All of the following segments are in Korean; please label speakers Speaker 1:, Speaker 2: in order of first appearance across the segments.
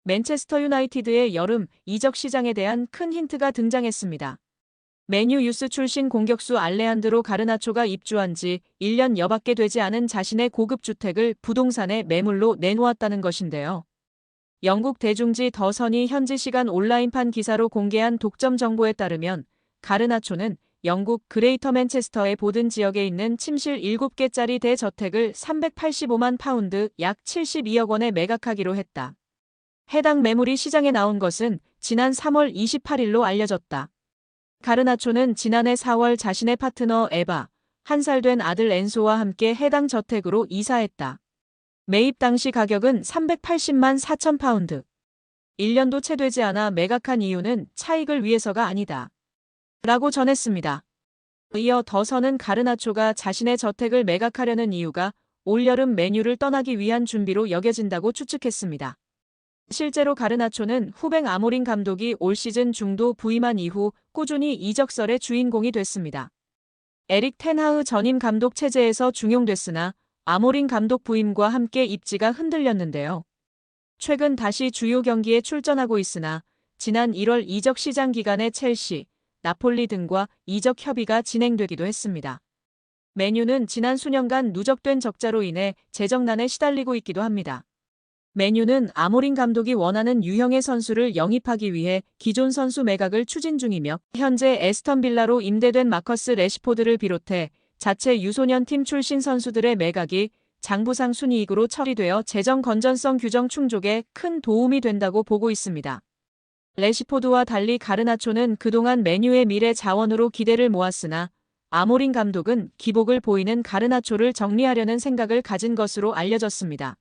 Speaker 1: 맨체스터 유나이티드의 여름 이적 시장에 대한 큰 힌트가 등장했습니다. 맨유 유스 출신 공격수 알레한드로 가르나초가 입주한 지 1년 여밖에 되지 않은 자신의 고급 주택을 부동산에 매물로 내놓았다는 것인데요. 영국 대중지 더 선이 현지 시간 온라인판 기사로 공개한 독점 정보에 따르면 가르나초는 영국 그레이터 맨체스터의 보든 지역에 있는 침실 7개짜리 대저택을 385만 파운드 약 72억 원에 매각하기로 했다. 해당 매물이 시장에 나온 것은 지난 3월 28일로 알려졌다. 가르나초는 지난해 4월 자신의 파트너 에바, 1살 된 아들 엔소와 함께 해당 저택으로 이사했다. 매입 당시 가격은 380만 4천 파운드. 1년도 채 되지 않아 매각한 이유는 차익을 위해서가 아니다. 라고 전했습니다. 이어 더선은 가르나초가 자신의 저택을 매각하려는 이유가 올여름 맨유를 떠나기 위한 준비로 여겨진다고 추측했습니다. 실제로 가르나초는 후배 아모린 감독이 올 시즌 중도 부임한 이후 꾸준히 이적설의 주인공이 됐습니다. 에릭 텐하흐 전임 감독 체제에서 중용됐으나 아모린 감독 부임과 함께 입지가 흔들렸는데요. 최근 다시 주요 경기에 출전하고 있으나 지난 1월 이적 시장 기간에 첼시, 나폴리 등과 이적 협의가 진행되기도 했습니다. 맨유는 지난 수년간 누적된 적자로 인해 재정난에 시달리고 있기도 합니다. 맨유는 아모린 감독이 원하는 유형의 선수를 영입하기 위해 기존 선수 매각을 추진 중이며 현재 에스턴 빌라로 임대된 마커스 레시포드를 비롯해 자체 유소년 팀 출신 선수들의 매각이 장부상 순이익으로 처리되어 재정 건전성 규정 충족에 큰 도움이 된다고 보고 있습니다. 레시포드와 달리 가르나초는 그동안 맨유의 미래 자원으로 기대를 모았으나 아모린 감독은 기복을 보이는 가르나초를 정리하려는 생각을 가진 것으로 알려졌습니다.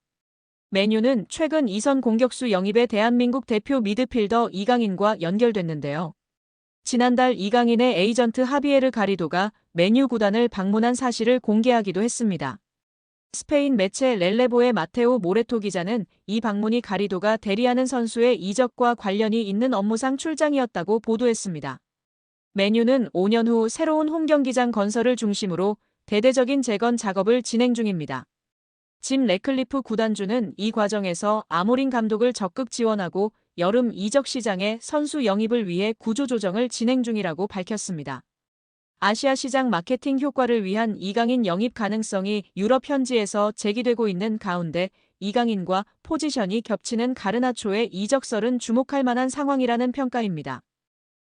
Speaker 1: 맨유는 최근 이선 공격수 영입에 대한민국 대표 미드필더 이강인과 연결됐는데요. 지난달 이강인의 에이전트 하비에르 가리도가 맨유 구단을 방문한 사실을 공개하기도 했습니다. 스페인 매체 렐레보의 마테오 모레토 기자는 이 방문이 가리도가 대리하는 선수의 이적과 관련이 있는 업무상 출장이었다고 보도했습니다. 맨유는 5년 후 새로운 홈경기장 건설을 중심으로 대대적인 재건 작업을 진행 중입니다. 짐 레클리프 구단주는 이 과정에서 아모린 감독을 적극 지원하고 여름 이적 시장에 선수 영입을 위해 구조조정을 진행 중이라고 밝혔습니다. 아시아 시장 마케팅 효과를 위한 이강인 영입 가능성이 유럽 현지에서 제기되고 있는 가운데 이강인과 포지션이 겹치는 가르나초의 이적설은 주목할 만한 상황이라는 평가입니다.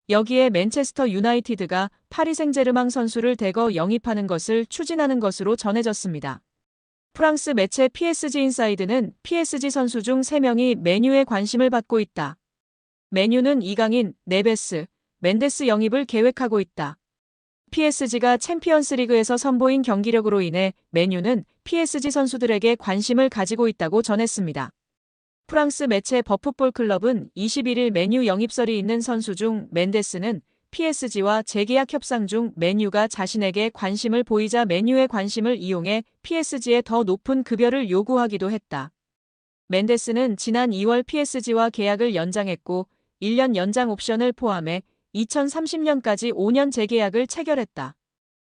Speaker 1: 여기에 맨체스터 유나이티드가 파리 생제르맹 선수를 대거 영입하는 것을 추진하는 것으로 전해졌습니다. 프랑스 매체 PSG 인사이드는 PSG 선수 중 3명이 맨유에 관심을 받고 있다. 맨유는 이강인, 네베스, 멘데스 영입을 계획하고 있다. PSG가 챔피언스리그에서 선보인 경기력으로 인해 맨유는 PSG 선수들에게 관심을 가지고 있다고 전했습니다. 프랑스 매체 버풋볼 클럽은 21일 맨유 영입설이 있는 선수 중 멘데스는 PSG와 재계약 협상 중 맨유가 자신에게 관심을 보이자 맨유의 관심을 이용해 PSG에 더 높은 급여를 요구하기도 했다. 멘데스는 지난 2월 PSG와 계약을 연장했고 1년 연장 옵션을 포함해 2030년까지 5년 재계약을 체결했다.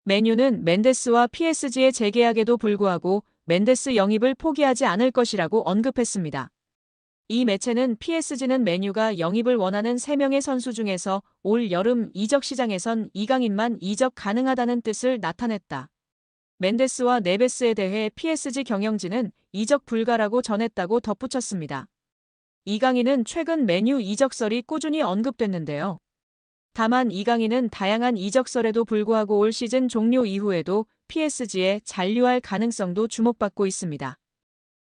Speaker 1: 맨유는 멘데스와 PSG의 재계약에도 불구하고 멘데스 영입을 포기하지 않을 것이라고 언급했습니다. 이 매체는 PSG는 맨유가 영입을 원하는 3명의 선수 중에서 올 여름 이적 시장에선 이강인만 이적 가능하다는 뜻을 나타냈다. 멘데스와 네베스에 대해 PSG 경영진은 이적 불가라고 전했다고 덧붙였습니다. 이강인은 최근 맨유 이적설이 꾸준히 언급됐는데요. 다만 이강인은 다양한 이적설에도 불구하고 올 시즌 종료 이후에도 PSG에 잔류할 가능성도 주목받고 있습니다.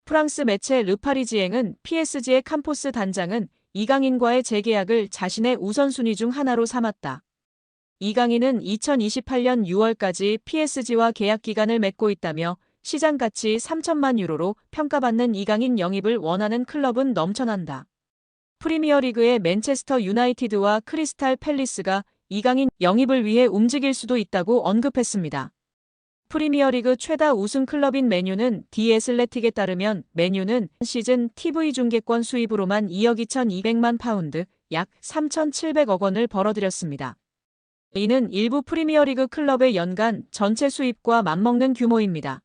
Speaker 1: 프랑스 매체 르파리지앵은 PSG의 캄포스 단장은 이강인과의 재계약을 자신의 우선순위 중 하나로 삼았다. 이강인은 2028년 6월까지 PSG와 계약 기간을 맺고 있다며 시장 가치 3천만 유로로 평가받는 이강인 영입을 원하는 클럽은 넘쳐난다. 프리미어리그의 맨체스터 유나이티드와 크리스탈 팰리스가 이강인 영입을 위해 움직일 수도 있다고 언급했습니다. 프리미어리그 최다 우승 클럽인 맨유는 디 애슬레틱에 따르면 맨유는 시즌 TV 중계권 수입으로만 2억 2,200만 파운드, 약 3,700억 원을 벌어들였습니다. 이는 일부 프리미어리그 클럽의 연간 전체 수입과 맞먹는 규모입니다.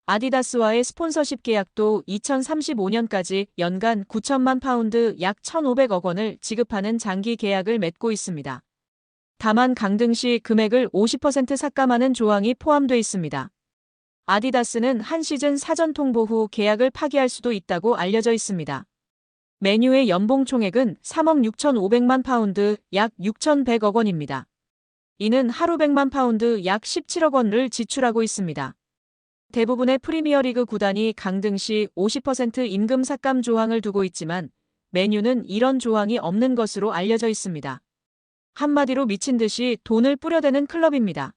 Speaker 1: 아디다스와의 스폰서십 계약도 2035년까지 연간 9천만 파운드 약 1,500억 원을 지급하는 장기 계약을 맺고 있습니다. 다만 강등 시 금액을 50% 삭감하는 조항이 포함돼 있습니다. 아디다스는 한 시즌 사전 통보 후 계약을 파기할 수도 있다고 알려져 있습니다. 맨유의 연봉 총액은 3억 6,500만 파운드 약 6,100억 원입니다. 이는 하루 100만 파운드 약 17억 원을 지출하고 있습니다. 대부분의 프리미어리그 구단이 강등 시 50% 임금 삭감 조항을 두고 있지만 맨유는 이런 조항이 없는 것으로 알려져 있습니다. 한마디로 미친 듯이 돈을 뿌려대는 클럽입니다.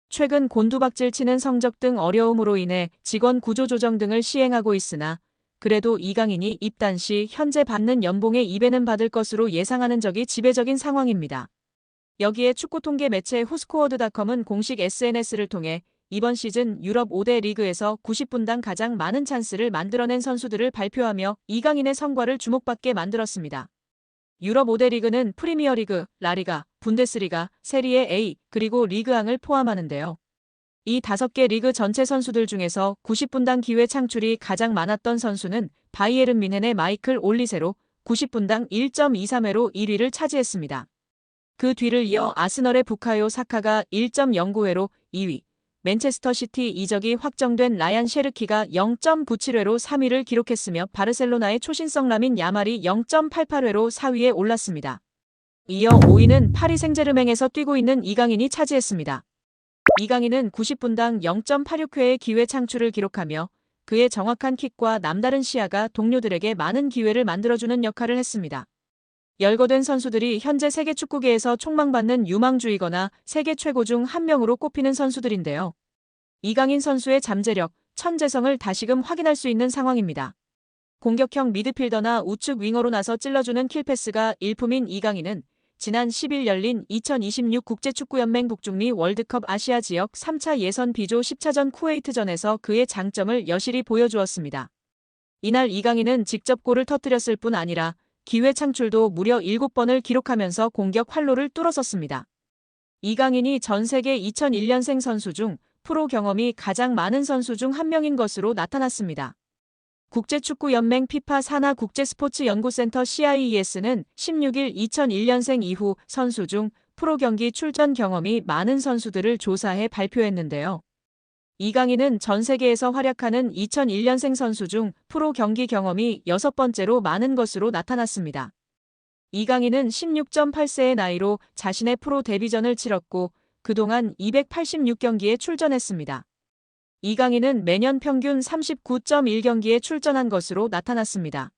Speaker 1: 최근 곤두박질 치는 성적 등 어려움으로 인해 직원 구조 조정 등을 시행하고 있으나 그래도 이강인이 입단 시 현재 받는 연봉의 2배는 받을 것으로 예상하는 적이 지배적인 상황입니다. 여기에 축구 통계 매체 후스코어드닷컴은 공식 SNS를 통해 이번 시즌 유럽 5대 리그에서 90분당 가장 많은 찬스를 만들어낸 선수들을 발표하며 이강인의 성과를 주목받게 만들었습니다. 유럽 5대 리그는 프리미어리그, 라리가, 분데스리가, 세리에 A, 그리고 리그앙을 포함하는데요. 이 5개 리그 전체 선수들 중에서 90분당 기회 창출이 가장 많았던 선수는 바이에른 뮌헨의 마이클 올리세로 90분당 1.23회로 1위를 차지했습니다. 그 뒤를 이어 아스널의 부카요 사카가 1.09회로 2위, 맨체스터 시티 이적이 확정된 라얀 셰르키가 0.97회로 3위를 기록했으며 바르셀로나의 초신성 라민 야말이 0.88회로 4위에 올랐습니다. 이어 5위는 파리 생제르맹에서 뛰고 있는 이강인이 차지했습니다. 이강인은 90분당 0.86회의 기회 창출을 기록하며 그의 정확한 킥과 남다른 시야가 동료들에게 많은 기회를 만들어주는 역할을 했습니다. 열거된 선수들이 현재 세계 축구계에서 촉망받는 유망주이거나 세계 최고 중 한 명으로 꼽히는 선수들인데요. 이강인 선수의 잠재력, 천재성을 다시금 확인할 수 있는 상황입니다. 공격형 미드필더나 우측 윙어로 나서 찔러주는 킬패스가 일품인 이강인은 지난 10일 열린 2026 국제축구연맹 북중미 월드컵 아시아 지역 3차 예선 B조 10차전 쿠웨이트전에서 그의 장점을 여실히 보여주었습니다. 이날 이강인은 직접 골을 터뜨렸을 뿐 아니라 기회 창출도 무려 7번을 기록하면서 공격 활로를 뚫어섰습니다. 이강인이 전 세계 2001년생 선수 중 프로 경험이 가장 많은 선수 중 한 명인 것으로 나타났습니다. 국제축구연맹 FIFA 산하 국제스포츠연구센터 CIES는 16일 2001년생 이후 선수 중 프로 경기 출전 경험이 많은 선수들을 조사해 발표했는데요. 이강인은 전 세계에서 활약하는 2001년생 선수 중 프로 경기 경험이 6번째로 많은 것으로 나타났습니다. 이강인은 16.8세의 나이로 자신의 프로 데뷔전을 치렀고 그동안 286경기에 출전했습니다. 이강인은 매년 평균 39.1경기에 출전한 것으로 나타났습니다.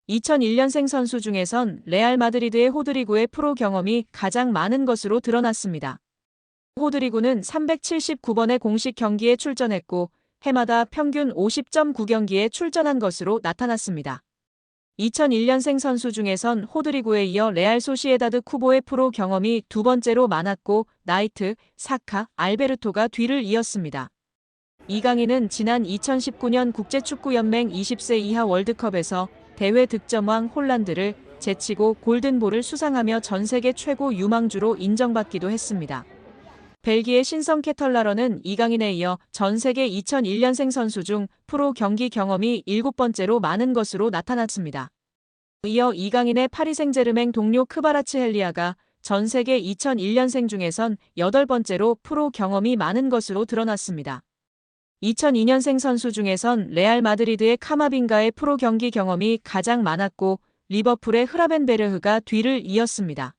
Speaker 1: 2001년생 선수 중에선 레알 마드리드의 호드리고의 프로 경험이 가장 많은 것으로 드러났습니다. 호드리고는 379번의 공식 경기에 출전했고 해마다 평균 50.9경기에 출전한 것으로 나타났습니다. 2001년생 선수 중에선 호드리고에 이어 레알 소시에다드 쿠보의 프로 경험이 2번째로 많았고 나이트, 사카, 알베르토가 뒤를 이었습니다. 이강인은 지난 2019년 국제축구연맹 20세 이하 월드컵에서 대회 득점왕 홀란드를 제치고 골든볼을 수상하며 전 세계 최고 유망주로 인정받기도 했습니다. 벨기에 신성 케털라러는 이강인에 이어 전 세계 2001년생 선수 중 프로 경기 경험이 7번째로 많은 것으로 나타났습니다. 이어 이강인의 파리 생제르맹 동료 크바라츠헬리아가 전 세계 2001년생 중에선 8번째로 프로 경험이 많은 것으로 드러났습니다. 2002년생 선수 중에선 레알 마드리드의 카마빙가의 프로 경기 경험이 가장 많았고 리버풀의 흐라벤베르흐가 뒤를 이었습니다.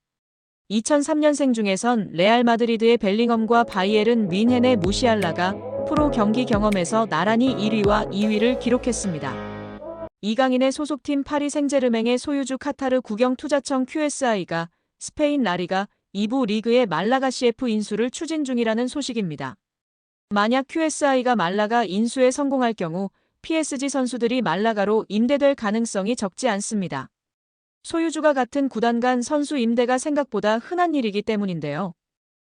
Speaker 1: 2003년생 중에선 레알 마드리드의 벨링엄과 바이에른 뮌헨의 무시알라가 프로 경기 경험에서 나란히 1위와 2위를 기록했습니다. 이강인의 소속팀 파리 생제르맹의 소유주 카타르 국영투자청 QSI가 스페인 라리가 2부 리그의 말라가 CF 인수를 추진 중이라는 소식입니다. 만약 QSI가 말라가 인수에 성공할 경우 PSG 선수들이 말라가로 임대될 가능성이 적지 않습니다. 소유주가 같은 구단 간 선수 임대가 생각보다 흔한 일이기 때문인데요.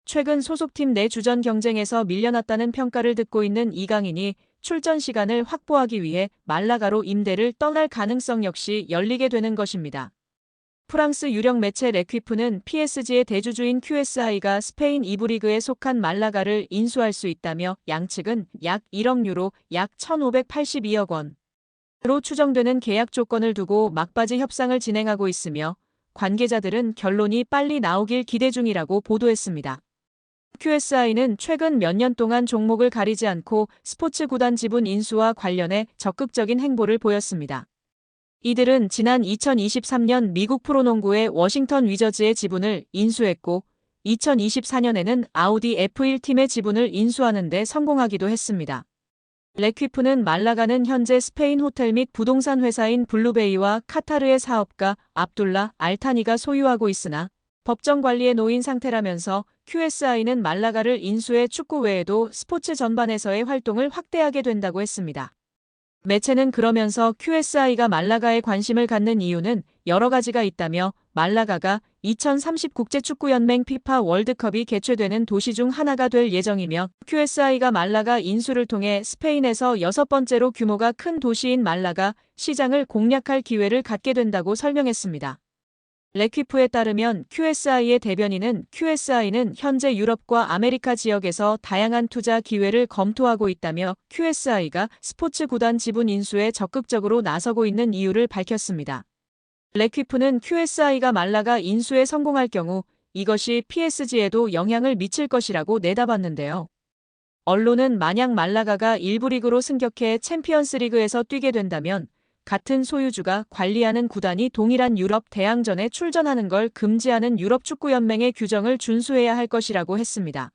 Speaker 1: 최근 소속팀 내 주전 경쟁에서 밀려났다는 평가를 듣고 있는 이강인이 출전 시간을 확보하기 위해 말라가로 임대를 떠날 가능성 역시 열리게 되는 것입니다. 프랑스 유력 매체 레퀴프는 PSG의 대주주인 QSI가 스페인 2부 리그에 속한 말라가를 인수할 수 있다며 양측은 약 1억 유로, 약 1,582억 원으로 추정되는 계약 조건을 두고 막바지 협상을 진행하고 있으며 관계자들은 결론이 빨리 나오길 기대 중이라고 보도했습니다. QSI는 최근 몇 년 동안 종목을 가리지 않고 스포츠 구단 지분 인수와 관련해 적극적인 행보를 보였습니다. 이들은 지난 2023년 미국 프로농구의 워싱턴 위저즈의 지분을 인수했고 2024년에는 아우디 F1 팀의 지분을 인수하는 데 성공하기도 했습니다. 레퀴프는 말라가는 현재 스페인 호텔 및 부동산 회사인 블루베이와 카타르의 사업가 압둘라 알타니가 소유하고 있으나 법정 관리에 놓인 상태라면서 QSI는 말라가를 인수해 축구 외에도 스포츠 전반에서의 활동을 확대하게 된다고 했습니다. 매체는 그러면서 QSI가 말라가에 관심을 갖는 이유는 여러 가지가 있다며 말라가가 2030 국제축구연맹 피파 월드컵이 개최되는 도시 중 하나가 될 예정이며 QSI가 말라가 인수를 통해 스페인에서 6번째로 규모가 큰 도시인 말라가 시장을 공략할 기회를 갖게 된다고 설명했습니다. 레퀴프에 따르면 QSI의 대변인은 QSI는 현재 유럽과 아메리카 지역에서 다양한 투자 기회를 검토하고 있다며 QSI가 스포츠 구단 지분 인수에 적극적으로 나서고 있는 이유를 밝혔습니다. 레퀴프는 QSI가 말라가 인수에 성공할 경우 이것이 PSG에도 영향을 미칠 것이라고 내다봤는데요. 언론은 만약 말라가가 1부 리그로 승격해 챔피언스리그에서 뛰게 된다면 같은 소유주가 관리하는 구단이 동일한 유럽 대항전에 출전하는 걸 금지하는 유럽축구연맹의 규정을 준수해야 할 것이라고 했습니다.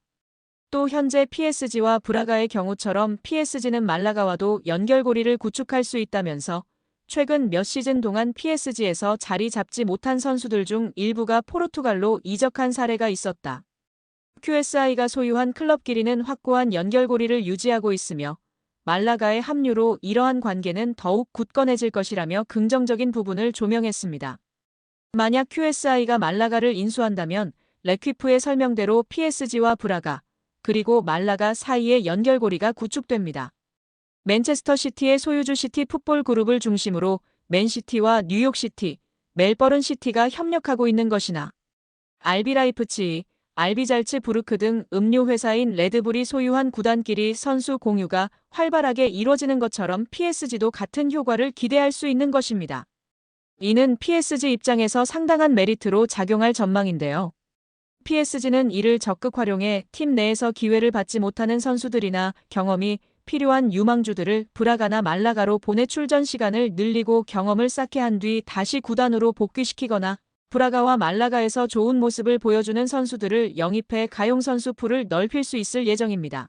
Speaker 1: 또 현재 PSG와 브라가의 경우처럼 PSG는 말라가와도 연결고리를 구축할 수 있다면서 최근 몇 시즌 동안 PSG에서 자리 잡지 못한 선수들 중 일부가 포르투갈로 이적한 사례가 있었다. QSI가 소유한 클럽끼리는 확고한 연결고리를 유지하고 있으며 말라가의 합류로 이러한 관계는 더욱 굳건해질 것이라며 긍정적인 부분을 조명했습니다. 만약 QSI가 말라가를 인수한다면 레퀴프의 설명대로 PSG와 브라가 그리고 말라가 사이의 연결고리가 구축됩니다. 맨체스터 시티의 소유주 시티 풋볼 그룹을 중심으로 맨시티와 뉴욕시티, 멜버른 시티가 협력하고 있는 것이나 RB 라이프치히, RB 잘츠부르크 등 음료 회사인 레드불이 소유한 구단끼리 선수 공유가 활발하게 이뤄지는 것처럼 PSG도 같은 효과를 기대할 수 있는 것입니다. 이는 PSG 입장에서 상당한 메리트로 작용할 전망인데요. PSG는 이를 적극 활용해 팀 내에서 기회를 받지 못하는 선수들이나 경험이 필요한 유망주들을 브라가나 말라가로 보내 출전 시간을 늘리고 경험을 쌓게 한 뒤 다시 구단으로 복귀시키거나 브라가와 말라가에서 좋은 모습을 보여주는 선수들을 영입해 가용 선수 풀을 넓힐 수 있을 예정입니다.